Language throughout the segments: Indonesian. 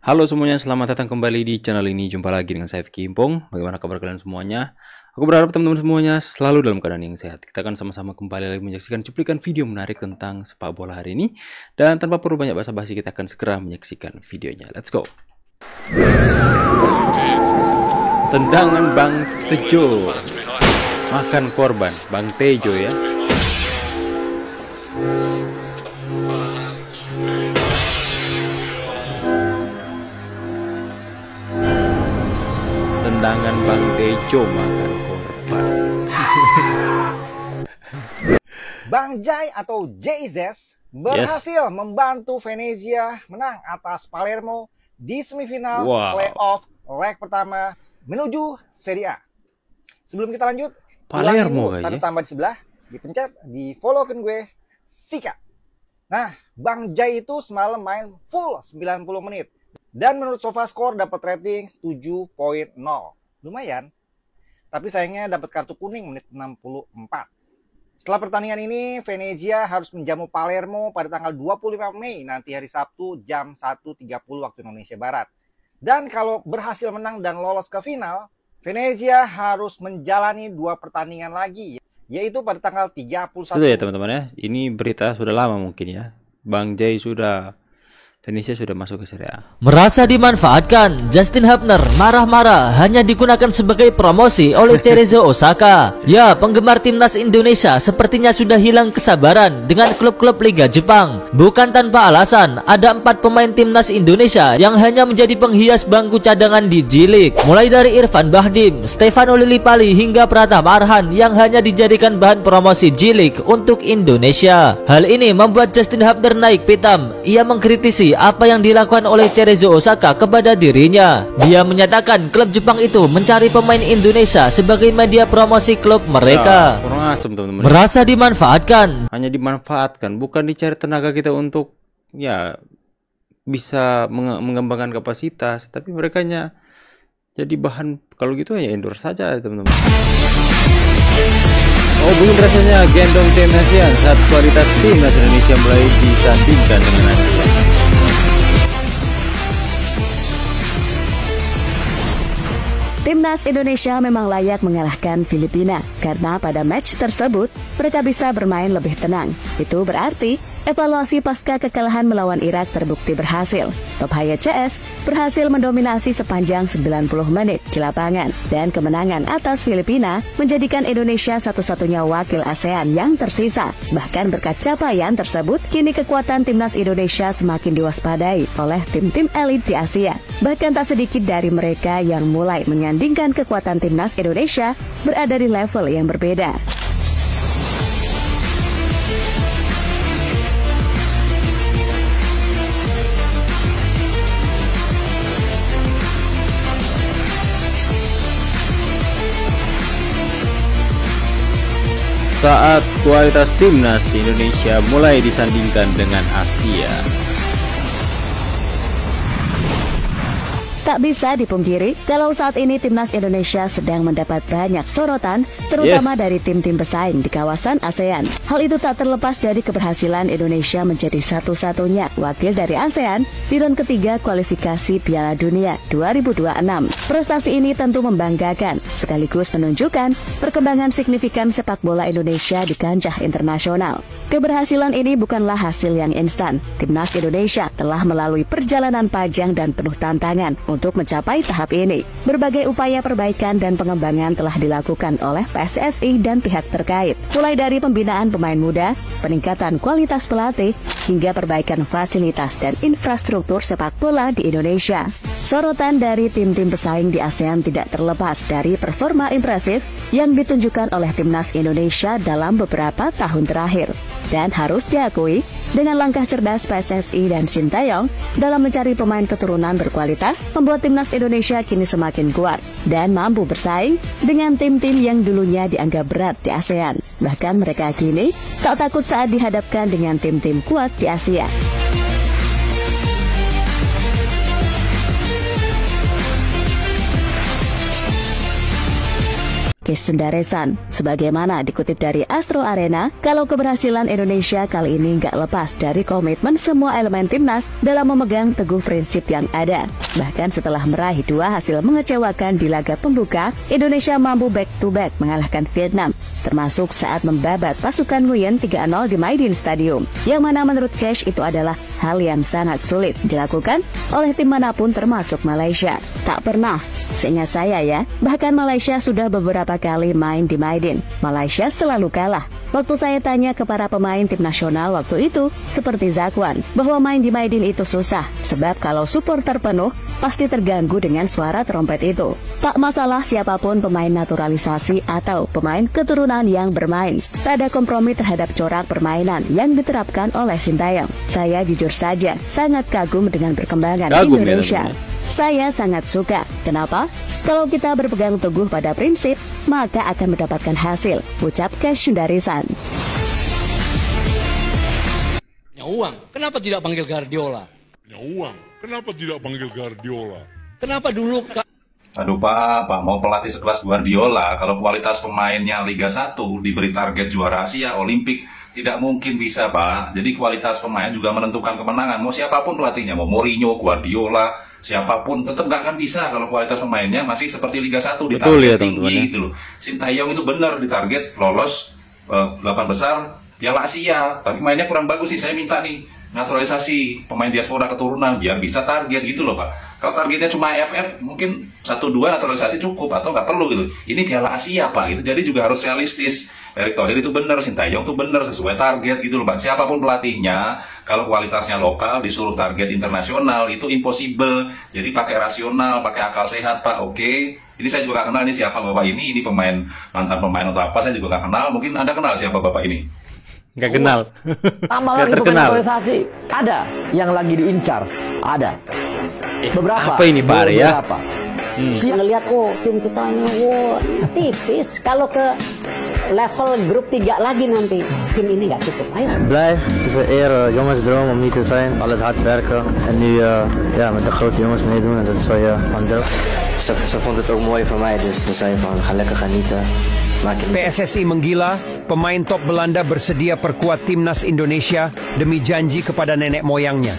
Halo semuanya, selamat datang kembali di channel ini. Jumpa lagi dengan saya Vicky Impong. Bagaimana kabar kalian semuanya? Aku berharap teman-teman semuanya selalu dalam keadaan yang sehat. Kita akan sama-sama kembali lagi menyaksikan cuplikan video menarik tentang sepak bola hari ini. Dan tanpa perlu banyak basa-basi, kita akan segera menyaksikan videonya. Let's go. Tendangan Bang Tejo. Makan korban Bang Tejo ya. Tendangan Bang Tejo makan korban. Bang Jai atau JZ berhasil membantu Venezia menang atas Palermo di semifinal playoff leg pertama menuju Serie A. Sebelum kita lanjut, Palermo tanda tambah di sebelah, dipencet, di follow kan gue, sikat. Nah, Bang Jai itu semalam main full 90 menit. Dan menurut SofaScore dapat rating 7.0. Lumayan. Tapi sayangnya dapat kartu kuning menit 64. Setelah pertandingan ini, Venezia harus menjamu Palermo pada tanggal 25 Mei nanti hari Sabtu jam 1.30 waktu Indonesia Barat. Dan kalau berhasil menang dan lolos ke final, Venezia harus menjalani 2 pertandingan lagi, yaitu pada tanggal 31. Sudah ya teman-teman ya. Ini berita sudah lama mungkin ya. Bang Jai Venezia sudah masuk ke Serie A. Merasa dimanfaatkan, Justin Hubner marah-marah hanya digunakan sebagai promosi oleh Cerezo Osaka. Ya, penggemar timnas Indonesia sepertinya sudah hilang kesabaran dengan klub-klub Liga Jepang. Bukan tanpa alasan, ada 4 pemain timnas Indonesia yang hanya menjadi penghias bangku cadangan di J-League. Mulai dari Irfan Bahdim, Stefano Lillipali hingga Pratama Arhan yang hanya dijadikan bahan promosi J-League untuk Indonesia. Hal ini membuat Justin Hubner naik pitam. Ia mengkritisi apa yang dilakukan oleh Cerezo Osaka kepada dirinya. Dia menyatakan klub Jepang itu mencari pemain Indonesia sebagai media promosi klub mereka. Kurang asem teman-teman. Merasa dimanfaatkan. Hanya dimanfaatkan, bukan dicari tenaga kita untuk ya bisa mengembangkan kapasitas, tapi mereka hanya jadi bahan. Kalau gitu ya endorse saja teman-teman. Oh, begini rasanya gendong tim ASEAN saat kualitas timnas Indonesia mulai disandingkan dengan ASEAN. Timnas Indonesia memang layak mengalahkan Filipina karena pada match tersebut mereka bisa bermain lebih tenang. Itu berarti evaluasi pasca kekalahan melawan Irak terbukti berhasil. Top HYCS berhasil mendominasi sepanjang 90 menit di lapangan, dan kemenangan atas Filipina menjadikan Indonesia satu-satunya wakil ASEAN yang tersisa. Bahkan berkat capaian tersebut, kini kekuatan timnas Indonesia semakin diwaspadai oleh tim-tim elit di Asia. Bahkan tak sedikit dari mereka yang mulai menyandingkan kekuatan timnas Indonesia berada di level yang berbeda. Saat kualitas timnas Indonesia mulai disandingkan dengan Asia. Tak bisa dipungkiri kalau saat ini timnas Indonesia sedang mendapat banyak sorotan, terutama dari tim-tim pesaing di kawasan ASEAN. Hal itu tak terlepas dari keberhasilan Indonesia menjadi satu-satunya wakil dari ASEAN di round ketiga kualifikasi Piala Dunia 2026. Prestasi ini tentu membanggakan, sekaligus menunjukkan perkembangan signifikan sepak bola Indonesia di kancah internasional. Keberhasilan ini bukanlah hasil yang instan. Timnas Indonesia telah melalui perjalanan panjang dan penuh tantangan untuk mencapai tahap ini. Berbagai upaya perbaikan dan pengembangan telah dilakukan oleh PSSI dan pihak terkait, mulai dari pembinaan pemain muda, peningkatan kualitas pelatih, hingga perbaikan fasilitas dan infrastruktur sepak bola di Indonesia. Sorotan dari tim-tim pesaing di ASEAN tidak terlepas dari performa impresif yang ditunjukkan oleh timnas Indonesia dalam beberapa tahun terakhir. Dan harus diakui, dengan langkah cerdas PSSI dan Sintayong dalam mencari pemain keturunan berkualitas, membuat timnas Indonesia kini semakin kuat dan mampu bersaing dengan tim-tim yang dulunya dianggap berat di ASEAN. Bahkan mereka kini tak takut saat dihadapkan dengan tim-tim kuat di Asia. Kees Sundaresan. Sebagaimana dikutip dari Astro Arena, kalau keberhasilan Indonesia kali ini nggak lepas dari komitmen semua elemen timnas dalam memegang teguh prinsip yang ada. Bahkan setelah meraih 2 hasil mengecewakan di laga pembuka, Indonesia mampu back-to-back mengalahkan Vietnam, termasuk saat membabat pasukan Nguyen 3-0 di Maidin Stadium, yang mana menurut Kees itu adalah hal yang sangat sulit dilakukan oleh tim manapun termasuk Malaysia. Tak pernah, seingat saya ya, bahkan Malaysia sudah beberapa kali main di Maidin. Malaysia selalu kalah. Waktu saya tanya ke para pemain tim nasional waktu itu, seperti Zakwan, bahwa main di Maidin itu susah, sebab kalau supporter penuh, pasti terganggu dengan suara trompet itu. Tak masalah siapapun pemain naturalisasi atau pemain keturunan yang bermain. Tak ada kompromi terhadap corak permainan yang diterapkan oleh Sintayong. Saya jujur saja sangat kagum dengan perkembangan Indonesia. Saya sangat suka. Kenapa? Kalau kita berpegang teguh pada prinsip, maka akan mendapatkan hasil, ucap Kees Sundaresan. Uang, kenapa tidak panggil Guardiola? Kenapa tidak panggil Guardiola? Kenapa dulu Aduh Pak mau pelatih sekelas Guardiola, kalau kualitas pemainnya Liga 1 diberi target juara Asia, Olimpik, tidak mungkin bisa Pak. Jadi kualitas pemain juga menentukan kemenangan. Mau siapapun pelatihnya, mau Mourinho, Guardiola, siapapun tetap gak akan bisa kalau kualitas pemainnya masih seperti Liga 1 di target tinggi gitu loh. Sintayong itu benar di target lolos 8 besar Piala Asia, tapi mainnya kurang bagus sih. Saya minta nih naturalisasi pemain diaspora keturunan biar bisa target gitu loh Pak. Kalau targetnya cuma AFF mungkin 1-2 naturalisasi cukup atau nggak perlu gitu. Ini Piala Asia Pak gitu, jadi juga harus realistis. Erick Thohir itu benar, Sintayong itu benar sesuai target gitu loh Pak. Siapapun pelatihnya, kalau kualitasnya lokal disuruh target internasional itu impossible. Jadi pakai rasional, pakai akal sehat Pak. Oke. Ini saya juga gak kenal ini siapa Bapak ini pemain, mantan pemain atau apa, saya juga gak kenal. Mungkin Anda kenal siapa Bapak ini? Nggak kenal. Tambah lagi pemain naturalisasi. Ada yang lagi diincar. Ada. Beberapa. Apa ini Pak Arya? Ngelihat tim kita ini tipis. Kalau ke level grup 3 lagi nanti tim ini nggak cukup. Ayo. Blij, het is een eer jongensdroom om hier te zijn. Al het hard werken en nu met de grote jongens meedoen en dat is wel aandeel. Ze vond het ook mooi voor mij, dus ze zei van ga lekker genieten. PSSI menggila, pemain top Belanda bersedia perkuat timnas Indonesia demi janji kepada nenek moyangnya.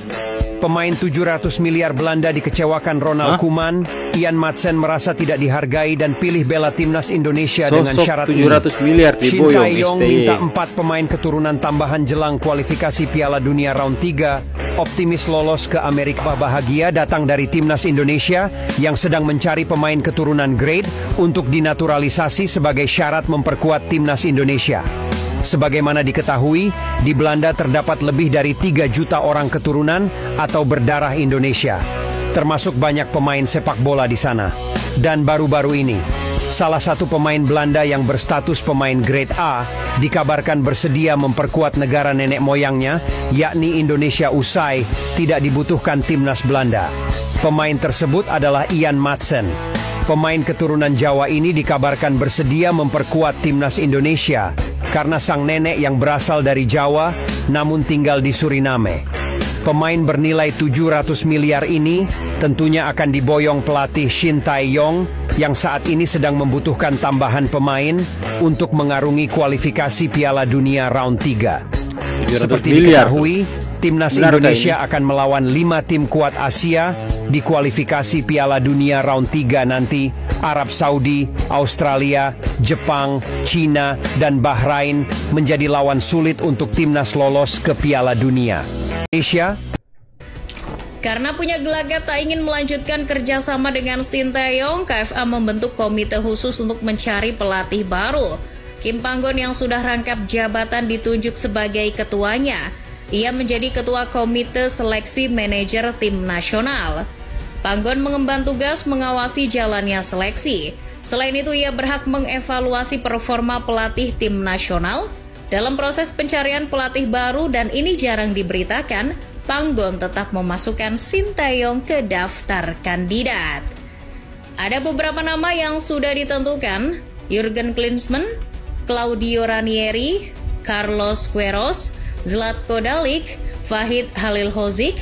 Pemain 700 miliar Belanda dikecewakan Ronald Koeman. Ian Madsen merasa tidak dihargai dan pilih bela timnas Indonesia dengan syarat 700 miliar Shin Tae-yong minta 4 pemain keturunan tambahan jelang kualifikasi Piala Dunia round 3. Optimis lolos ke Amerika. Bahagia datang dari timnas Indonesia yang sedang mencari pemain keturunan grade untuk dinaturalisasi sebagai syarat memperkuat timnas Indonesia. Sebagaimana diketahui, di Belanda terdapat lebih dari 3 juta orang keturunan atau berdarah Indonesia, termasuk banyak pemain sepak bola di sana. Dan baru-baru ini, salah satu pemain Belanda yang berstatus pemain grade A dikabarkan bersedia memperkuat negara nenek moyangnya, yakni Indonesia usai tidak dibutuhkan timnas Belanda. Pemain tersebut adalah Ian Madsen. Pemain keturunan Jawa ini dikabarkan bersedia memperkuat timnas Indonesia karena sang nenek yang berasal dari Jawa namun tinggal di Suriname. Pemain bernilai 700 miliar ini tentunya akan diboyong pelatih Shin Tae-yong yang saat ini sedang membutuhkan tambahan pemain untuk mengarungi kualifikasi Piala Dunia round 3. Seperti diketahui, timnas Indonesia akan melawan 5 tim kuat Asia di kualifikasi Piala Dunia round 3 nanti. Arab Saudi, Australia, Jepang, China, dan Bahrain menjadi lawan sulit untuk timnas lolos ke Piala Dunia. Indonesia karena punya gelagat tak ingin melanjutkan kerjasama dengan Sintayong, KFA membentuk komite khusus untuk mencari pelatih baru. Kim Panggon yang sudah rangkap jabatan ditunjuk sebagai ketuanya. Ia menjadi ketua komite seleksi manajer tim nasional. Panggon mengemban tugas mengawasi jalannya seleksi. Selain itu, ia berhak mengevaluasi performa pelatih tim nasional dalam proses pencarian pelatih baru, dan ini jarang diberitakan. Panggon tetap memasukkan Sintayong ke daftar kandidat. Ada beberapa nama yang sudah ditentukan: Jurgen Klinsmann, Claudio Ranieri, Carlos Queiroz, Zlatko Dalic, Fahid Halilhodzic,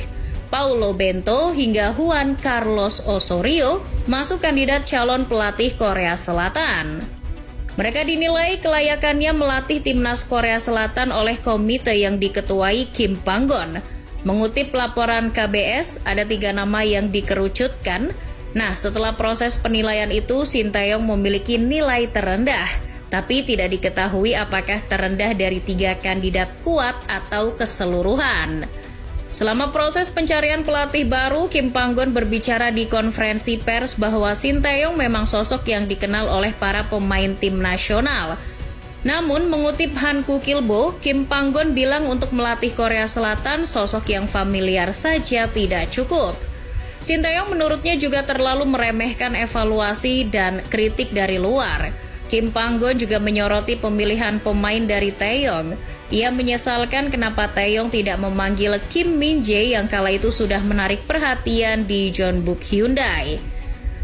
Paulo Bento, hingga Juan Carlos Osorio masuk kandidat calon pelatih Korea Selatan. Mereka dinilai kelayakannya melatih timnas Korea Selatan oleh komite yang diketuai Kim Panggon. Mengutip laporan KBS, ada 3 nama yang dikerucutkan. Nah, setelah proses penilaian itu, Shin Tae-yong memiliki nilai terendah, tapi tidak diketahui apakah terendah dari 3 kandidat kuat atau keseluruhan. Selama proses pencarian pelatih baru, Kim Panggon berbicara di konferensi pers bahwa Shin Tae-yong memang sosok yang dikenal oleh para pemain tim nasional. Namun, mengutip Hanku Kilbo, Kim Panggon bilang untuk melatih Korea Selatan, sosok yang familiar saja tidak cukup. Shin Tae-yong menurutnya juga terlalu meremehkan evaluasi dan kritik dari luar. Kim Panggon juga menyoroti pemilihan pemain dari Tae-yong. Ia menyesalkan kenapa Tae-yong tidak memanggil Kim Min-jae yang kala itu sudah menarik perhatian di Jeonbuk Hyundai.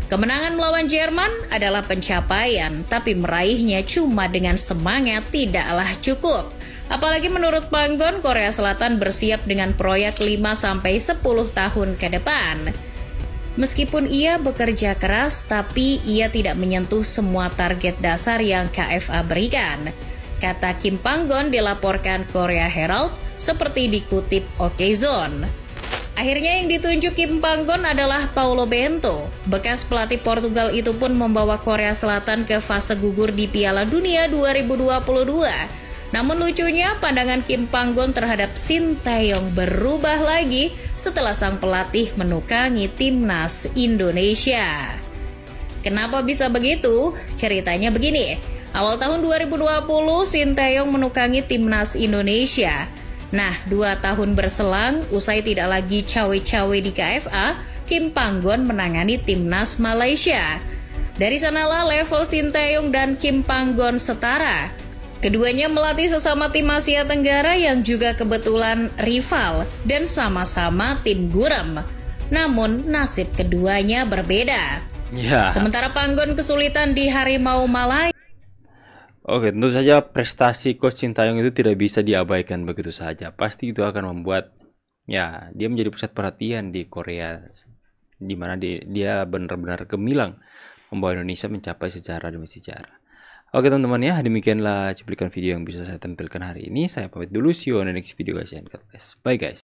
Kemenangan melawan Jerman adalah pencapaian, tapi meraihnya cuma dengan semangat tidaklah cukup. Apalagi menurut Panggon, Korea Selatan bersiap dengan proyek 5-10 tahun ke depan. Meskipun ia bekerja keras, tapi ia tidak menyentuh semua target dasar yang KFA berikan. Kata Kim Panggon dilaporkan Korea Herald seperti dikutip Okezone. Akhirnya yang ditunjuk Kim Panggon adalah Paulo Bento. Bekas pelatih Portugal itu pun membawa Korea Selatan ke fase gugur di Piala Dunia 2022. Namun lucunya pandangan Kim Panggon terhadap Shin Tae-yong berubah lagi setelah sang pelatih menukangi timnas Indonesia. Kenapa bisa begitu? Ceritanya begini. Awal tahun 2020, Shin Tae-yong menukangi timnas Indonesia. Nah, 2 tahun berselang, usai tidak lagi cawe-cawe di KFA, Kim Panggon menangani timnas Malaysia. Dari sanalah level Shin Tae-yong dan Kim Panggon setara. Keduanya melatih sesama tim Asia Tenggara yang juga kebetulan rival dan sama-sama tim gurem. Namun, nasib keduanya berbeda. Sementara Panggon kesulitan di Harimau Malaya. Oke, tentu saja prestasi Coach Shin Tae-yong itu tidak bisa diabaikan begitu saja. Pasti itu akan membuat dia menjadi pusat perhatian di Korea, di mana dia benar-benar gemilang membawa Indonesia mencapai sejarah demi sejarah. Oke teman-teman ya, demikianlah cuplikan video yang bisa saya tampilkan hari ini. Saya pamit dulu, see you on the next video guys, and God bless. Bye guys.